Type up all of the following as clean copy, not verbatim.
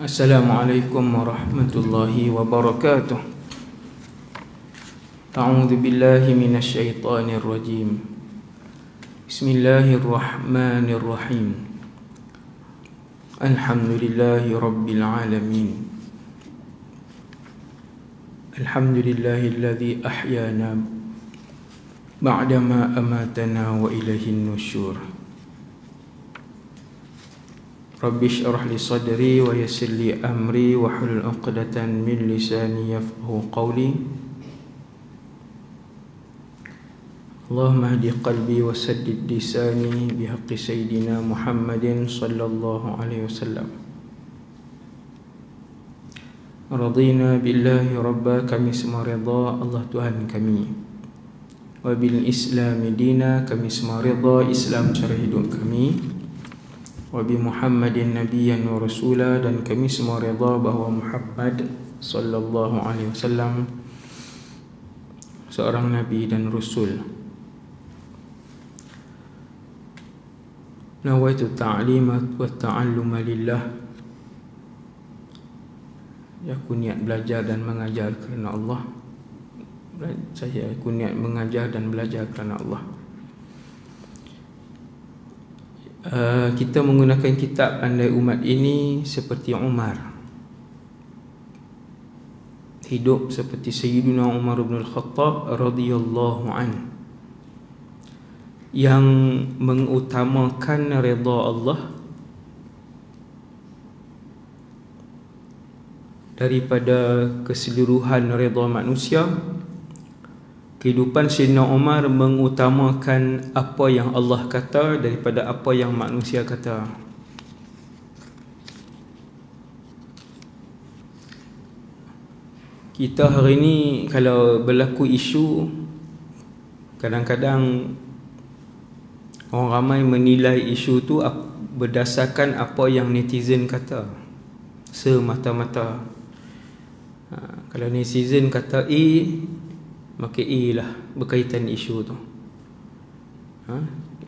Assalamualaikum warahmatullahi wabarakatuh. A'udzu billahi minasy syaithanir rajim. Bismillahirrahmanirrahim. Alhamdulillahi rabbil alamin. Alhamdulillahilladzi ahyana ba'dama amatana wa ilaihin nusyur. Rabbi shrah li sadri wa yassir li amri wa hlul 'uqdatan min lisani yafqahu qawli. Allahumma hdi qalbi wa saddid lisani bihaqqi sayyidina Muhammadin sallallahu alaihi wasallam. Radina billahi rabba, kami semua redha Allah Tuhan kami. Wa bil Islam dina, kami semua redha Islam cara hidup kami. Wa bi Muhammadin nabiyyan wa rasula, dan kami semua redha bahawa Muhammad sallallahu alaihi wasallam seorang nabi dan rasul. Nawaitu ta'limat wa ta'alluma lillah. Aku niat belajar dan mengajar kerana Allah. Aku niat mengajar dan belajar kerana Allah. Kita menggunakan kitab Andai Umat ini seperti Umar, hidup seperti Sayyidina Umar bin Al-Khattab radhiyallahu an, yang mengutamakan redha Allah daripada keseluruhan redha manusia. Kehidupan Sayyidina Umar mengutamakan apa yang Allah kata daripada apa yang manusia kata. Kita hari ini kalau berlaku isu, kadang-kadang orang ramai menilai isu tu berdasarkan apa yang netizen kata semata-mata. Kalau netizen kata A, maka A lah berkaitan isu tu.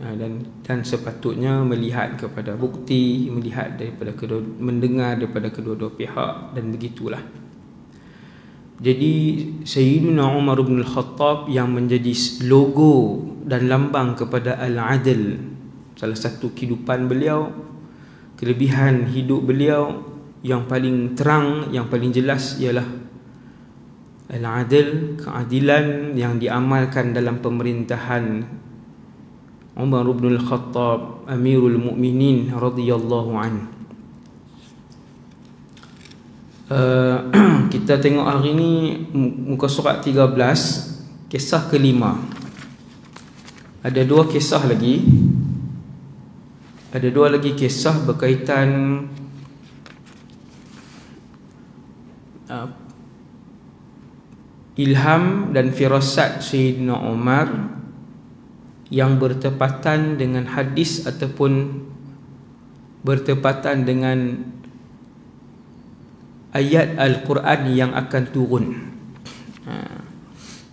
Dan sepatutnya melihat kepada bukti, melihat daripada mendengar daripada kedua-dua pihak, dan begitulah. Jadi Sayyidina Umar bin Al-Khattab yang menjadi logo dan lambang kepada Al-Adl, salah satu kehidupan beliau, kelebihan hidup beliau yang paling terang, yang paling jelas ialah Al-Adl, keadilan yang diamalkan dalam pemerintahan Umar bin Al-Khattab Amirul Mukminin radhiyallahu an. Kita tengok hari ini muka surat 13, kisah kelima. Ada dua kisah lagi. Ada dua lagi kisah berkaitan ilham dan firasat Sayyidina Umar yang bertepatan dengan hadis ataupun bertepatan dengan ayat Al-Quran yang akan turun.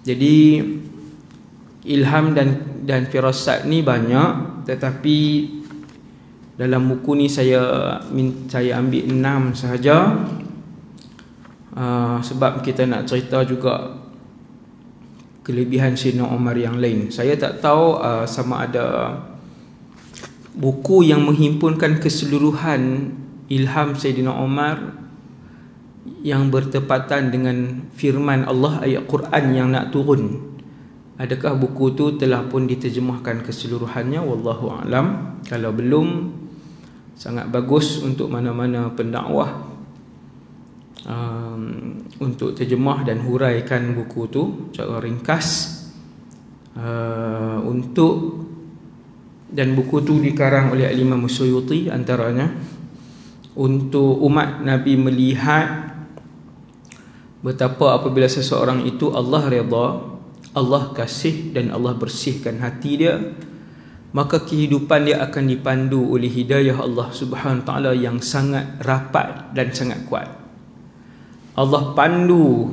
Jadi ilham dan firasat ni banyak, tetapi dalam buku ni saya ambil 6 sahaja. Sebab kita nak cerita juga kelebihan Sayyidina Umar yang lain. Saya tak tahu sama ada buku yang menghimpunkan keseluruhan ilham Sayyidina Umar yang bertepatan dengan firman Allah, ayat Quran yang nak turun. Adakah buku tu telah pun diterjemahkan keseluruhannya? Wallahu a'lam. Kalau belum, sangat bagus untuk mana-mana pendakwah untuk terjemah dan huraikan buku tu secara ringkas. Dan buku tu dikarang oleh Imam Suyuti antaranya, untuk umat Nabi melihat betapa apabila seseorang itu Allah redha, Allah kasih dan Allah bersihkan hati dia, maka kehidupan dia akan dipandu oleh hidayah Allah Subhanahu Wa Taala yang sangat rapat dan sangat kuat. Allah pandu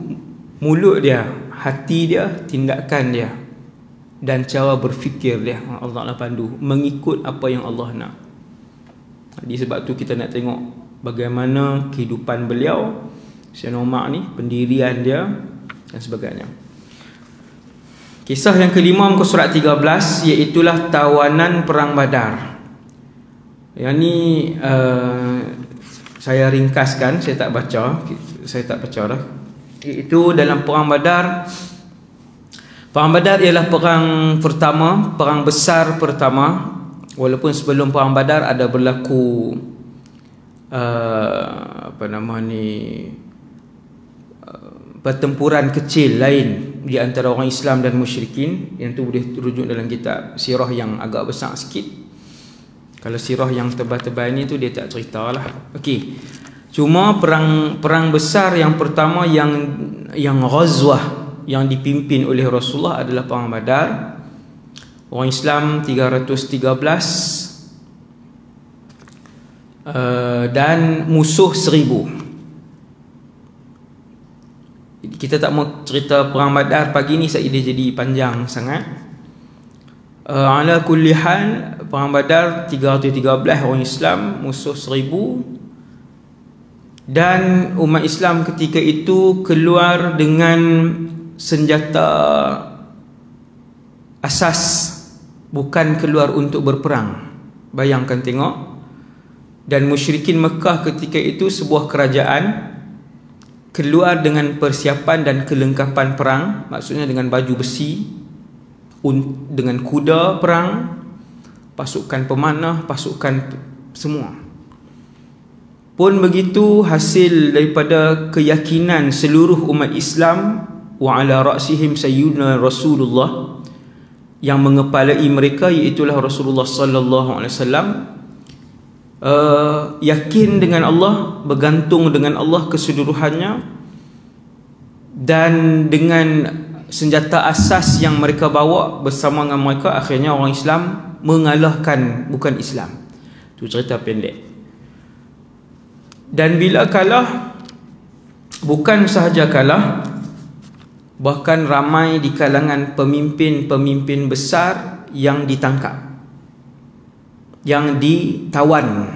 mulut dia, hati dia, tindakan dia, dan cara berfikir dia. Allah Ta'ala pandu mengikut apa yang Allah nak. Jadi sebab tu kita nak tengok bagaimana kehidupan beliau, Sayyidina Umar ni, pendirian dia dan sebagainya. Kisah yang kelima muka surat 13, iaitulah tawanan perang Badar. Yang ni saya ringkaskan, saya tak baca dah. Iaitu dalam perang Badar. Perang Badar ialah perang pertama, perang besar pertama. Walaupun sebelum perang Badar ada berlaku pertempuran kecil lain di antara orang Islam dan musyrikin. Yang tu boleh rujuk dalam kitab sirah yang agak besar sikit. Kalau sirah yang tebal-tebal ni tu dia tak ceritalah. Okey. Cuma perang besar yang pertama yang ghazwah yang dipimpin oleh Rasulullah adalah perang Badar. Orang Islam 313 dan musuh 1000. Kita tak mau cerita perang Badar pagi ni sebab dia jadi panjang sangat. Ala kulli hal, perang Badar 313 orang Islam, musuh 1000. Dan umat Islam ketika itu keluar dengan senjata asas, bukan keluar untuk berperang. Bayangkan tengok. Dan musyrikin Mekah ketika itu sebuah kerajaan keluar dengan persiapan dan kelengkapan perang, maksudnya dengan baju besi, dengan kuda perang, pasukan pemanah, pasukan semua. Pun begitu, hasil daripada keyakinan seluruh umat Islam, wa ala ra'sihim sayyidina Rasulullah, yang mengepalai mereka iaitulah Rasulullah sallallahu alaihi wasallam, yakin dengan Allah, bergantung dengan Allah keseluruhannya, dan dengan senjata asas yang mereka bawa bersama dengan mereka, akhirnya orang Islam mengalahkan bukan Islam. Itu cerita pendek. Dan bila kalah, bukan sahaja kalah, bahkan ramai di kalangan pemimpin-pemimpin besar yang ditangkap, yang ditawan.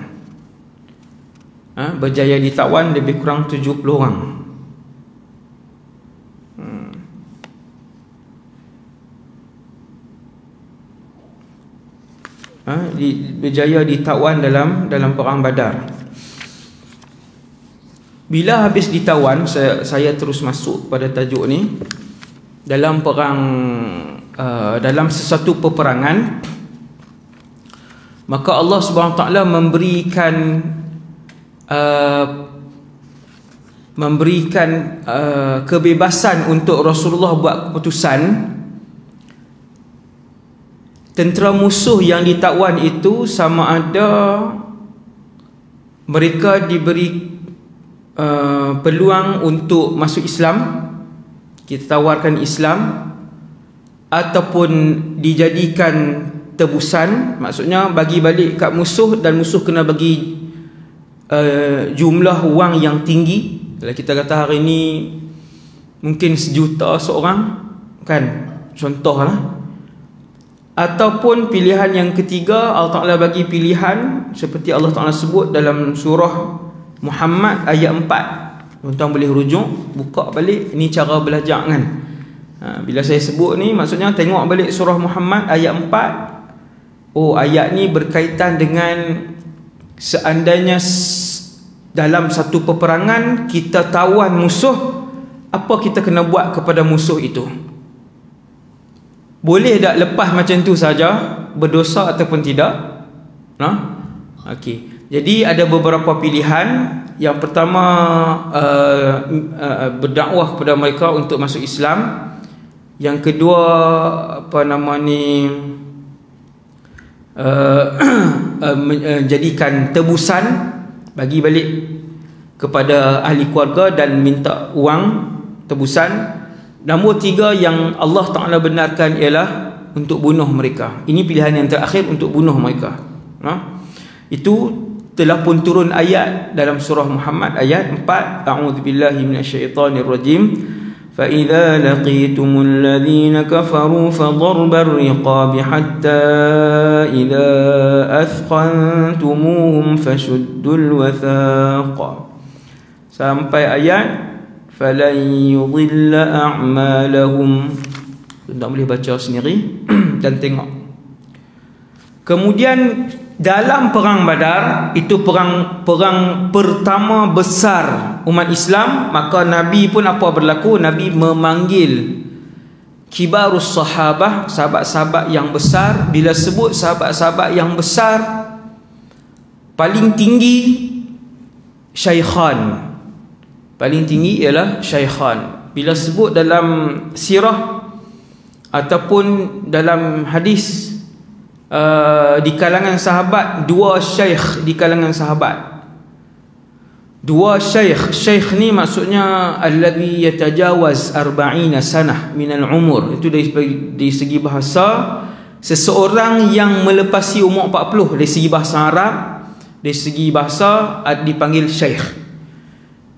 Berjaya ditawan lebih kurang 70 orang. Berjaya ditawan dalam perang Badar. Bila habis ditawan, saya terus masuk pada tajuk ni. Dalam perang, dalam sesuatu peperangan, maka Allah Subhanahu Taala memberikan kebebasan untuk Rasulullah buat keputusan. Tentera musuh yang ditawan itu sama ada mereka diberi peluang untuk masuk Islam, kita tawarkan Islam, ataupun dijadikan tebusan, maksudnya bagi balik kat musuh, dan musuh kena bagi jumlah wang yang tinggi. Kalau kita kata hari ni mungkin 1 juta seorang, kan, contohlah. Ataupun pilihan yang ketiga, Allah Ta'ala bagi pilihan seperti Allah Ta'ala sebut dalam surah Muhammad ayat 4. Tuan-tuan boleh rujuk, buka balik. Ini cara belajar kan. Bila saya sebut ni, maksudnya tengok balik surah Muhammad ayat 4. Oh, ayat ni berkaitan dengan seandainya dalam satu peperangan kita tawan musuh, apa kita kena buat kepada musuh itu. Boleh tak lepas macam tu saja, berdosa ataupun tidak? Okey. Jadi ada beberapa pilihan. Yang pertama, berdakwah kepada mereka untuk masuk Islam. Yang kedua, jadikan tebusan, bagi balik kepada ahli keluarga dan minta wang tebusan. Nombor 3 yang Allah Ta'ala benarkan ialah untuk bunuh mereka. Ini pilihan yang terakhir, untuk bunuh mereka. Itu telah pun turun ayat dalam surah Muhammad ayat 4. A'udzubillahi minasyaitonirrajim. فإذا لقيتم الذين كفروا فضرب الرقاب حتى إذا أثخنتموهم فشدوا الوثاق sampai ayat falan yudilla a'malahum. Tak boleh baca sendiri dan tengok. Kemudian dalam perang Badar, itu perang pertama besar umat Islam, maka Nabi pun apa berlaku? Nabi memanggil kibarus sahabah, sahabat-sahabat yang besar. Bila sebut sahabat-sahabat yang besar, paling tinggi syaikhan. Paling tinggi ialah syaikhan. Bila sebut dalam sirah ataupun dalam hadis, di kalangan sahabat, dua syekh di kalangan sahabat. Dua syekh. Syekh ni maksudnya alladhi yatajawaz 40 sanah minal umur. Itu dari segi bahasa, seseorang yang melepasi umur 40 dari segi bahasa Arab. Dari segi bahasa dipanggil syekh.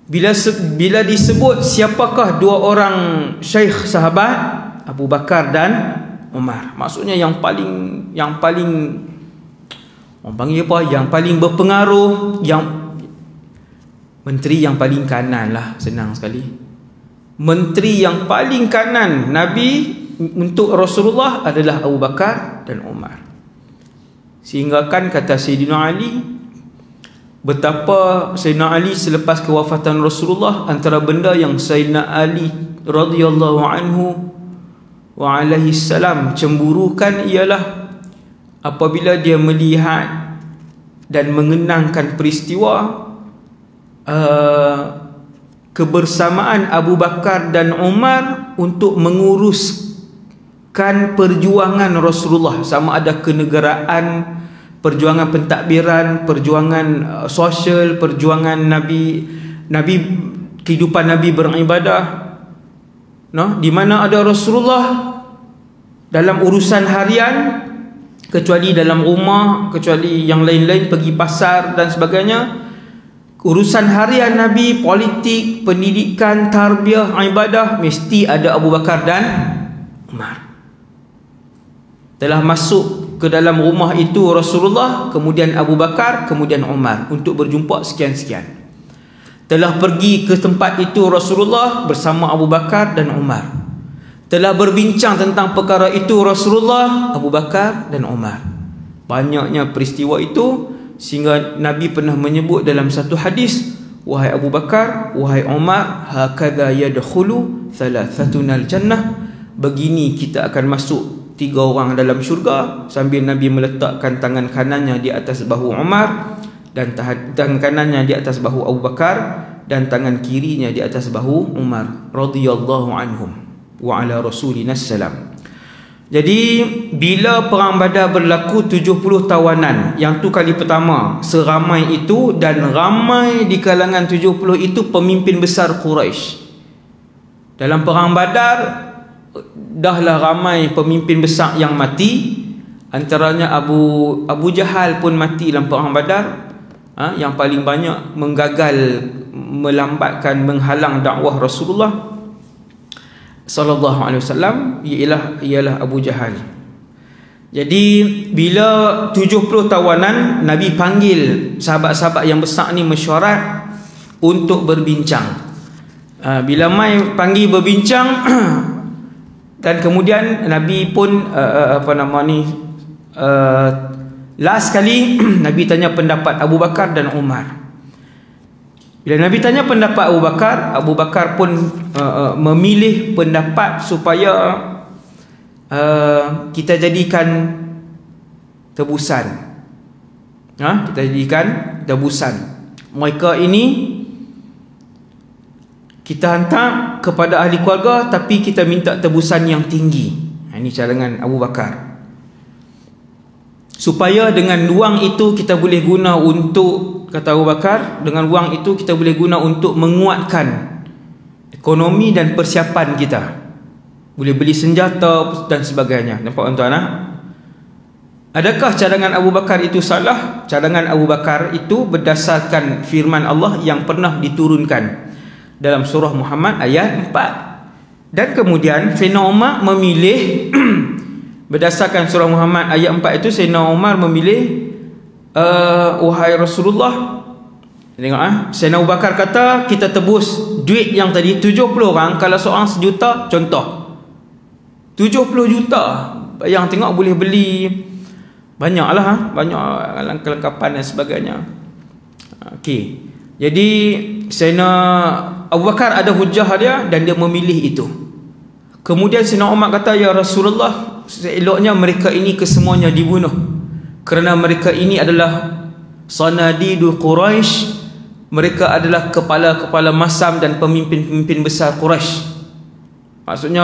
Bila disebut siapakah dua orang syekh sahabat, Abu Bakar dan Umar. Maksudnya yang paling orang panggil apa? Yang paling berpengaruh, yang menteri yang paling kanan lah, senang sekali. Menteri yang paling kanan Nabi untuk Rasulullah adalah Abu Bakar dan Umar. Sehingga kan kata Sayyidina Ali, betapa Sayyidina Ali selepas kewafatan Rasulullah, antara benda yang Sayyidina Ali radhiyallahu anhu wa alaihi salam cemburukan ialah apabila dia melihat dan mengenangkan peristiwa kebersamaan Abu Bakar dan Umar untuk menguruskan perjuangan Rasulullah, sama ada kenegaraan, perjuangan pentadbiran, perjuangan sosial, perjuangan Nabi, kehidupan Nabi beribadah. Di mana ada Rasulullah dalam urusan harian, kecuali dalam rumah, kecuali yang lain-lain, pergi pasar dan sebagainya. Urusan harian Nabi, politik, pendidikan, tarbiyah, ibadah, mesti ada Abu Bakar dan Umar. Telah masuk ke dalam rumah itu Rasulullah, kemudian Abu Bakar, kemudian Umar, untuk berjumpa sekian-sekian. Telah pergi ke tempat itu Rasulullah bersama Abu Bakar dan Umar. Telah berbincang tentang perkara itu Rasulullah, Abu Bakar dan Umar. Banyaknya peristiwa itu, sehingga Nabi pernah menyebut dalam satu hadis, wahai Abu Bakar, wahai Umar, hakadha yadkhulu thalathatunal jannah, begini kita akan masuk 3 orang dalam syurga. Sambil Nabi meletakkan tangan kanannya di atas bahu Umar, dan tangan kanannya di atas bahu Abu Bakar, dan tangan kirinya di atas bahu Umar radhiyallahu anhum wa ala rasulina salam. Jadi bila perang Badar berlaku, 70 tawanan, yang tu kali pertama seramai itu, dan ramai di kalangan 70 itu pemimpin besar Quraisy. Dalam perang Badar dahlah ramai pemimpin besar yang mati, antaranya Abu Jahal pun mati dalam perang Badar. Yang paling banyak menggagal, melambatkan, menghalang dakwah Rasulullah sallallahu alaihi wasallam ialah Abu Jahal. Jadi bila 70 tawanan, Nabi panggil sahabat-sahabat yang besar ni mesyuarat untuk berbincang. Bila mai panggil berbincang dan kemudian Nabi pun last kali Nabi tanya pendapat Abu Bakar dan Umar. Bila Nabi tanya pendapat Abu Bakar pun memilih pendapat supaya kita jadikan tebusan. Kita jadikan tebusan. Mereka ini kita hantar kepada ahli keluarga, tapi kita minta tebusan yang tinggi. Ini cadangan Abu Bakar. Supaya dengan wang itu kita boleh guna untuk, kata Abu Bakar, dengan wang itu kita boleh guna untuk menguatkan ekonomi dan persiapan kita. Boleh beli senjata dan sebagainya. Nampak tuan-tuan? Adakah cadangan Abu Bakar itu salah? Cadangan Abu Bakar itu berdasarkan firman Allah yang pernah diturunkan dalam surah Muhammad ayat 4. Dan kemudian Sayyidina Umar memilih berdasarkan surah Muhammad ayat 4 itu, Sayyidina Umar memilih wahai Rasulullah, tengok Sayyidina Abu Bakar kata kita tebus duit yang tadi 70 orang, kalau seorang sejuta, contoh 70 juta. Yang tengok boleh beli banyaklah, banyak kelengkapan dan sebagainya. Okey. Jadi Sayyidina Abu Bakar ada hujah dia dan dia memilih itu. Kemudian Sayyidina Umar kata, ya Rasulullah, seeloknya mereka ini kesemuanya dibunuh, kerana mereka ini adalah sanadidul Quraisy, mereka adalah kepala-kepala masam dan pemimpin-pemimpin besar Quraisy. Maksudnya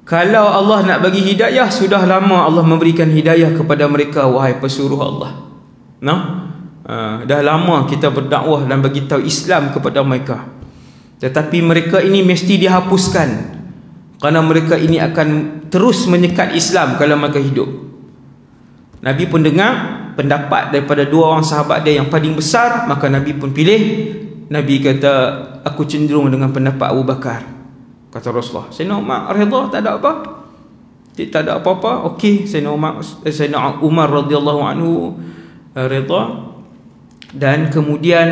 kalau Allah nak bagi hidayah, sudah lama Allah memberikan hidayah kepada mereka, wahai pesuruh Allah. Dah lama kita berdakwah dan bagi tahu Islam kepada mereka, tetapi mereka ini mesti dihapuskan, kerana mereka ini akan terus menyekat Islam kalau mereka hidup. Nabi pun dengar pendapat daripada dua orang sahabat dia yang paling besar, maka Nabi pun pilih. Nabi kata, aku cenderung dengan pendapat Abu Bakar. Kata Rasulullah. Sayyidina Umar redha, tak ada apa, tak ada apa-apa. Okey, Sayyidina Umar radhiyallahu anhu redha. Dan kemudian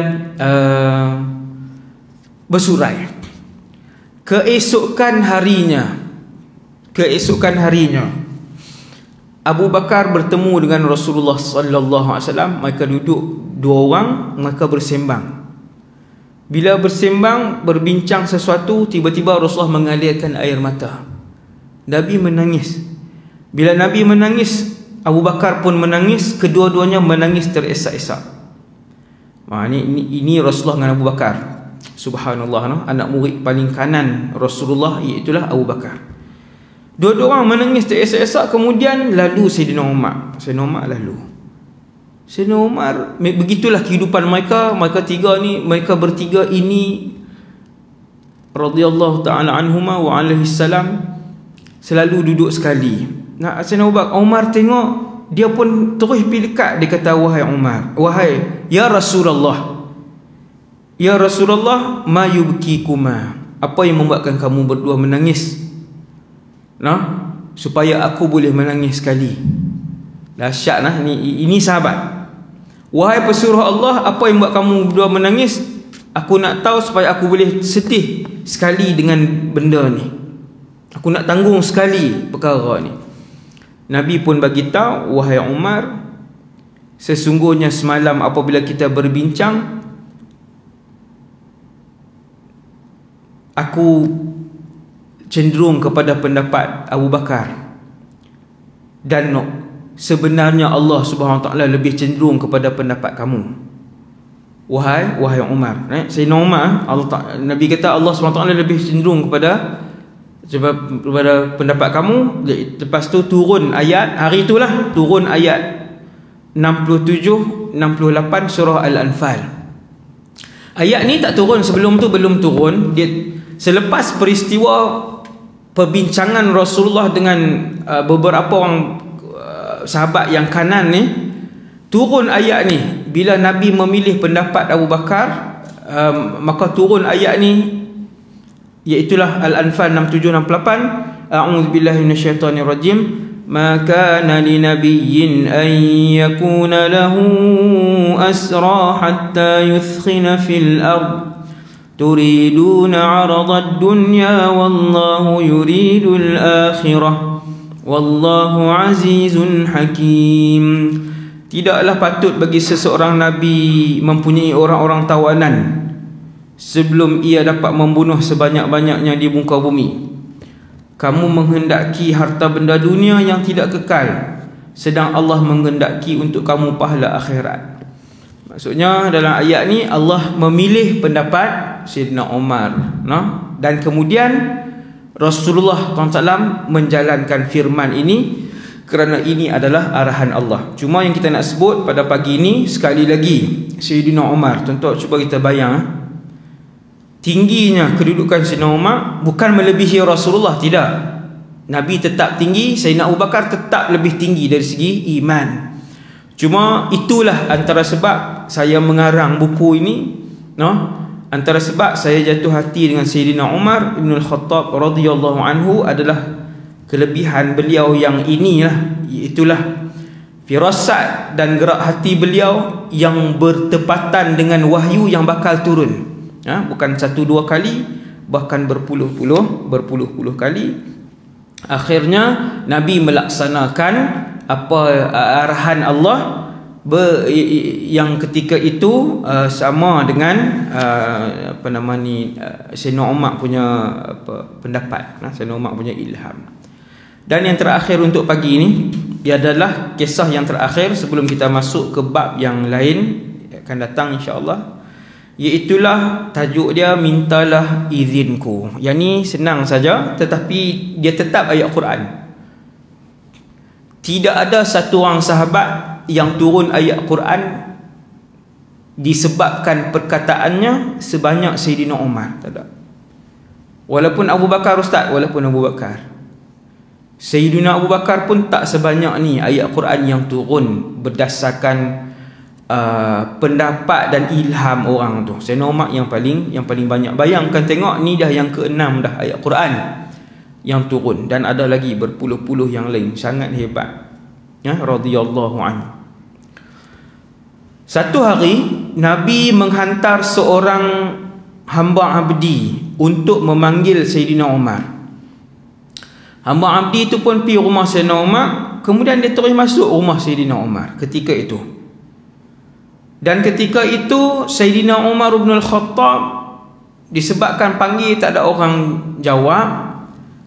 bersurai. Keesokan harinya Abu Bakar bertemu dengan Rasulullah sallallahu alaihi wasallam. Mereka duduk dua orang, mereka bersembang. Bila bersembang, berbincang sesuatu, tiba-tiba Rasulullah mengalirkan air mata. Nabi menangis. Bila Nabi menangis, Abu Bakar pun menangis. Kedua-duanya menangis teresak-esak. Ini Rasulullah dengan Abu Bakar. Subhanallah, anak murid paling kanan Rasulullah iaitulah Abu Bakar. Dua-dua orang menangis teresak-esak. Kemudian lalu Sayyidina Umar. Sayyidina Umar, begitulah kehidupan mereka. Mereka bertiga ini radhiyallahu ta'ala anhuma wa alaihi salam, selalu duduk sekali. Sayyidina Umar tengok, dia pun terus pergi dekat. Dia kata, wahai Umar, ya Rasulullah, ma yubkikuma, apa yang membuatkan kamu berdua menangis? Supaya aku boleh menangis sekali. Dahsyat ini sahabat. Wahai pesuruh Allah, apa yang buat kamu berdua menangis? Aku nak tahu supaya aku boleh sedih sekali dengan benda ni. Aku nak tanggung sekali perkara ni. Nabi pun bagi tahu, wahai Umar, sesungguhnya semalam apabila kita berbincang, aku cenderung kepada pendapat Abu Bakar, dan sebenarnya Allah Subhanahu Wa Taala lebih cenderung kepada pendapat kamu, wahai Umar. Sayyidina Umar, Nabi kata Allah Subhanahu Wa Taala lebih cenderung kepada pendapat kamu. Lepas tu turun ayat, hari itulah turun ayat 67 68 surah Al-Anfal. Ayat ni tak turun sebelum tu, belum turun. Dia selepas peristiwa perbincangan Rasulullah dengan beberapa orang sahabat yang kanan ni, turun ayat ni. Bila Nabi memilih pendapat Abu Bakar, maka turun ayat ni, iaitulah Al-Anfal 67-68. A'udzubillahi minasyaitonirrajim. Ma kana linabiyyin an yakuna lahu asra hatta yuthkhina fil ard turiduna 'arada ad-dunya wallahu yuridul akhirah wallahu azizun hakim. Tidaklah patut bagi seseorang nabi mempunyai orang-orang tawanan sebelum ia dapat membunuh sebanyak-banyaknya di muka bumi. Kamu menghendaki harta benda dunia yang tidak kekal, sedang Allah menghendaki untuk kamu pahala akhirat. Maksudnya dalam ayat ni Allah memilih pendapat Sayyidina Umar, dan kemudian Rasulullah SAW menjalankan firman ini kerana ini adalah arahan Allah. Cuma yang kita nak sebut pada pagi ini, sekali lagi Sayyidina Umar, tuan-tuan cuba kita bayang, tingginya kedudukan Sayyidina Umar bukan melebihi Rasulullah, tidak. Nabi tetap tinggi, Sayyidina Abu Bakar tetap lebih tinggi dari segi iman. Cuma itulah antara sebab saya mengarang buku ini, antara sebab saya jatuh hati dengan Sayyidina Umar Ibn Al-Khattab radhiyallahu anhu adalah kelebihan beliau yang inilah, iaitulah firasat dan gerak hati beliau yang bertepatan dengan wahyu yang bakal turun. Bukan satu dua kali, bahkan berpuluh-puluh kali. Akhirnya Nabi melaksanakan apa arahan Allah yang ketika itu sama dengan Sayyidina Umar punya pendapat, Sayyidina Umar punya ilham. Dan yang terakhir untuk pagi ini adalah kisah yang terakhir sebelum kita masuk ke bab yang lain akan datang insya-Allah, iaitulah tajuk dia mintalah izinku. Yang ni senang saja tetapi dia tetap ayat Quran. Tidak ada satu orang sahabat yang turun ayat Quran disebabkan perkataannya sebanyak Sayyidina Umar. Tak ada. Walaupun Abu Bakar ustaz, walaupun Abu Bakar, Sayyidina Abu Bakar pun tak sebanyak ni ayat Quran yang turun berdasarkan pendapat dan ilham orang tu. Sayyidina Umar yang paling banyak. Bayangkan tengok, ni dah yang ke-6 dah ayat Quran yang turun, dan ada lagi berpuluh-puluh yang lain. Sangat hebat, radhiyallahu anhu. Satu hari Nabi menghantar seorang hamba abdi untuk memanggil Sayyidina Umar. Hamba abdi itu pun pergi rumah Sayyidina Umar, kemudian dia terus masuk rumah Sayyidina Umar ketika itu. Dan ketika itu Sayyidina Umar bin Al-Khattab, disebabkan panggil tak ada orang jawab,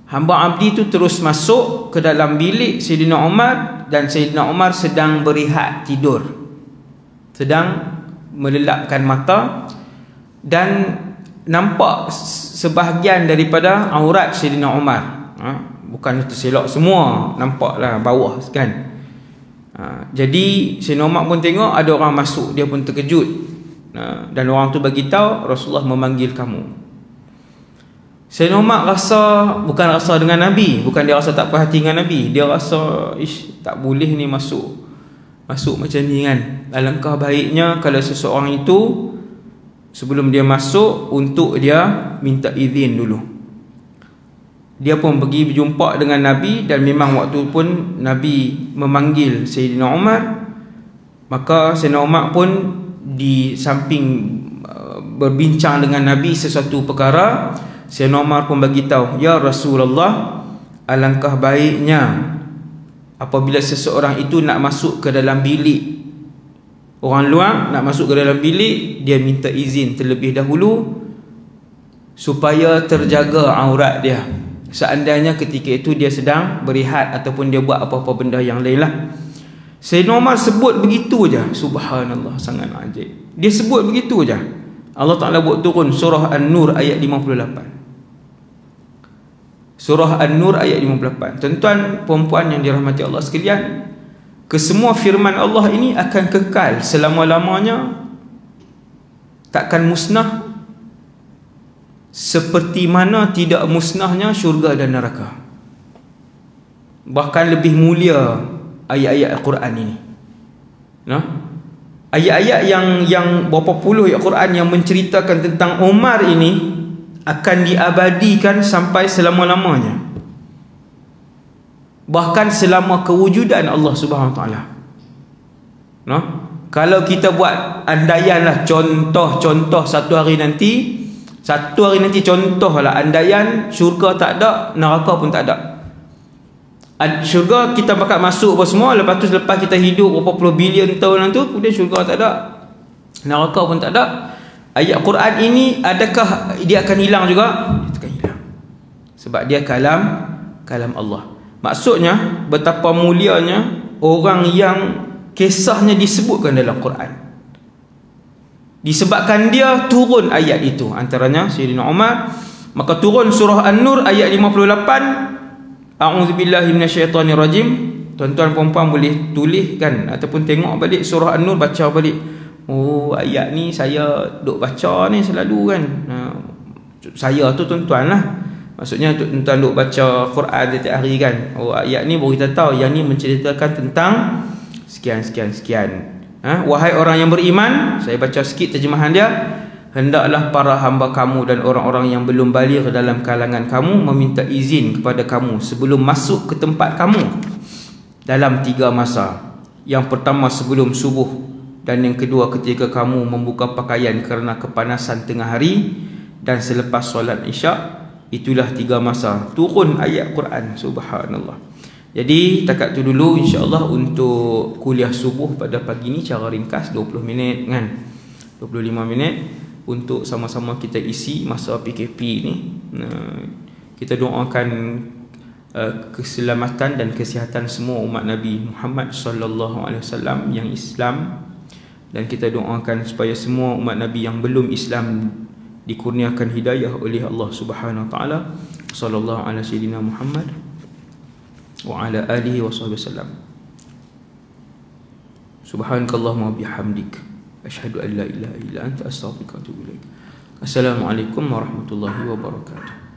hamba abdi itu terus masuk ke dalam bilik Sayyidina Umar, dan Sayyidina Umar sedang berehat tidur, sedang melelapkan mata, dan nampak sebahagian daripada aurat Sayyidina Umar. Bukan terselok semua, nampaklah bawah kan. Jadi Sayyidina Umar pun tengok ada orang masuk, dia pun terkejut. Dan orang tu bagi tahu Rasulullah memanggil kamu. Sayyidina Umar bukan rasa dengan Nabi, bukan dia rasa tak perhati dengan Nabi, dia rasa tak boleh ni masuk macam ni kan. Alangkah baiknya kalau seseorang itu sebelum dia masuk untuk dia minta izin dulu. Dia pun pergi berjumpa dengan Nabi, dan memang waktu pun Nabi memanggil Sayyidina Umar. Maka Sayyidina Umar pun di samping berbincang dengan Nabi sesuatu perkara, Sayyidina Umar pun bagi tahu, ya Rasulullah, alangkah baiknya apabila seseorang itu nak masuk ke dalam bilik orang luar, nak masuk ke dalam bilik, dia minta izin terlebih dahulu supaya terjaga aurat dia. Seandainya ketika itu dia sedang berehat ataupun dia buat apa-apa benda yang lain lah. Sayyidina Umar sebut begitu je, subhanallah, sangat ajaib. Dia sebut begitu je, Allah Ta'ala buat turun surah An-Nur ayat 58. Surah An-Nur ayat 58. Tuan-tuan perempuan yang dirahmati Allah sekalian, kesemua firman Allah ini akan kekal selama-lamanya, takkan musnah, seperti mana tidak musnahnya syurga dan neraka. Bahkan lebih mulia ayat-ayat Al-Quran ini. Ayat-ayat yang berapa puluh ayat Quran yang menceritakan tentang Umar ini akan diabadikan sampai selama-lamanya, bahkan selama kewujudan Allah Subhanahu Wa Taala. Kalau kita buat andaian lah, contoh satu hari nanti contohlah andaian syurga tak ada, neraka pun tak ada. Syurga kita bakal masuk apa semua, lepas tu selepas kita hidup berapa puluh bilion tahun tu, kemudian syurga tak ada, neraka pun tak ada. Ayat Quran ini adakah dia akan hilang juga? Dia akan hilang, sebab dia kalam Allah. Maksudnya betapa mulianya orang yang kisahnya disebutkan dalam Quran, disebabkan dia turun ayat itu, antaranya Sayyidina Umar. Maka turun surah An-Nur ayat 58. A'udzubillahi minasyaitonirrajim. Tuan-tuan puan-puan boleh tulis kan, ataupun tengok balik surah An-Nur, baca balik. Oh, ayat ni saya duk baca ni selalu kan. Saya tu tuan-tuan lah, maksudnya tuan-tuan duk baca Quran setiap hari kan. Oh, ayat ni baru kita tahu yang ni menceritakan tentang sekian. Wahai orang yang beriman, saya baca sikit terjemahan dia. hendaklah para hamba kamu dan orang-orang yang belum baligh dalam kalangan kamu meminta izin kepada kamu sebelum masuk ke tempat kamu dalam 3 masa. Yang pertama sebelum subuh, dan yang kedua ketika kamu membuka pakaian kerana kepanasan tengah hari, dan selepas solat isyak. Itulah 3 masa turun ayat Quran. Subhanallah. Jadi takat tu dulu insya-Allah untuk kuliah subuh pada pagi ni cara ringkas 20 minit kan, 25 minit untuk sama-sama kita isi masa PKP ni. Kita doakan keselamatan dan kesihatan semua umat Nabi Muhammad sallallahu alaihi wasallam yang Islam, dan kita doakan supaya semua umat Nabi yang belum Islam dikurniakan hidayah oleh Allah Subhanahu wa taala. Sallallahu ala sayyidina Muhammad wa ala alihi wa sahbihi wasallam. Subhanakallahumma bihamdik asyhadu an la ilaha illa anta astaghfiruka wa atubu ilaik. Assalamualaikum warahmatullahi wabarakatuh.